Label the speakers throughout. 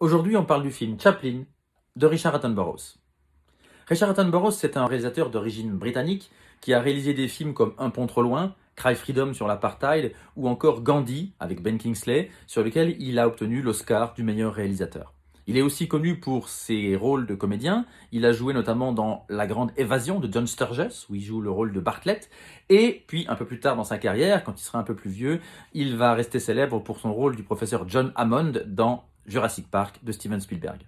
Speaker 1: Aujourd'hui, on parle du film Chaplin de Richard Attenborough. Richard Attenborough, c'est un réalisateur d'origine britannique qui a réalisé des films comme Un pont trop loin, Cry Freedom sur l'apartheid ou encore Gandhi avec Ben Kingsley, sur lequel il a obtenu l'Oscar du meilleur réalisateur. Il est aussi connu pour ses rôles de comédien. Il a joué notamment dans La Grande Évasion de John Sturges, où il joue le rôle de Bartlett. Et puis, un peu plus tard dans sa carrière, quand il sera un peu plus vieux, il va rester célèbre pour son rôle du professeur John Hammond dans Jurassic Park de Steven Spielberg.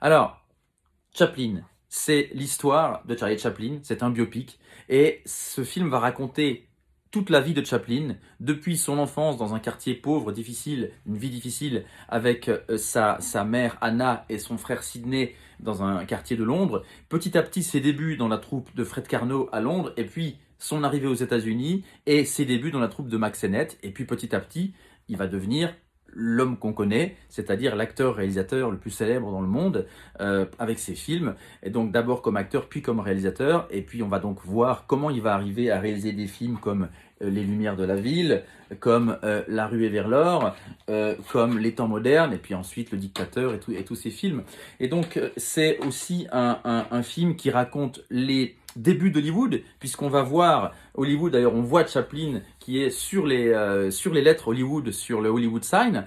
Speaker 1: Alors, Chaplin, c'est l'histoire de Charlie Chaplin, c'est un biopic, et ce film va raconter toute la vie de Chaplin, depuis son enfance dans un quartier pauvre, difficile, une vie difficile, avec sa mère Anna et son frère Sidney dans un quartier de Londres, petit à petit ses débuts dans la troupe de Fred Carnot à Londres, et puis son arrivée aux États-Unis, et ses débuts dans la troupe de Mack Sennett, et puis petit à petit, il va devenir l'homme qu'on connaît, c'est-à-dire l'acteur-réalisateur le plus célèbre dans le monde avec ses films, et donc d'abord comme acteur puis comme réalisateur, et puis on va donc voir comment il va arriver à réaliser des films comme Les Lumières de la Ville, comme La Ruée vers l'or, comme Les Temps modernes, et puis ensuite Le Dictateur et tous ces films. Et donc c'est aussi un film qui raconte les débuts d'Hollywood, puisqu'on va voir Hollywood, d'ailleurs on voit Chaplin qui est sur les lettres Hollywood, sur le Hollywood Sign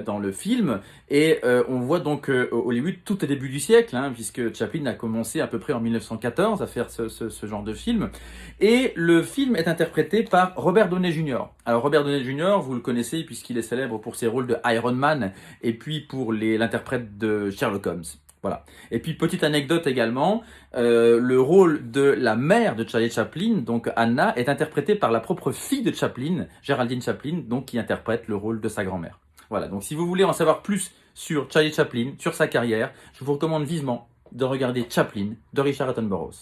Speaker 1: dans le film, et on voit donc Hollywood tout au début du siècle, puisque Chaplin a commencé à peu près en 1914 à faire ce genre de film, et le film est interprété par Robert Downey Jr. Alors Robert Downey Jr., vous le connaissez puisqu'il est célèbre pour ses rôles de Iron Man, et puis pour l'interprète de Sherlock Holmes. Voilà. Et puis, petite anecdote également, le rôle de la mère de Charlie Chaplin, donc Anna, est interprété par la propre fille de Chaplin, Geraldine Chaplin, donc qui interprète le rôle de sa grand-mère. Voilà, donc si vous voulez en savoir plus sur Charlie Chaplin, sur sa carrière, je vous recommande vivement de regarder Chaplin de Richard Attenborough.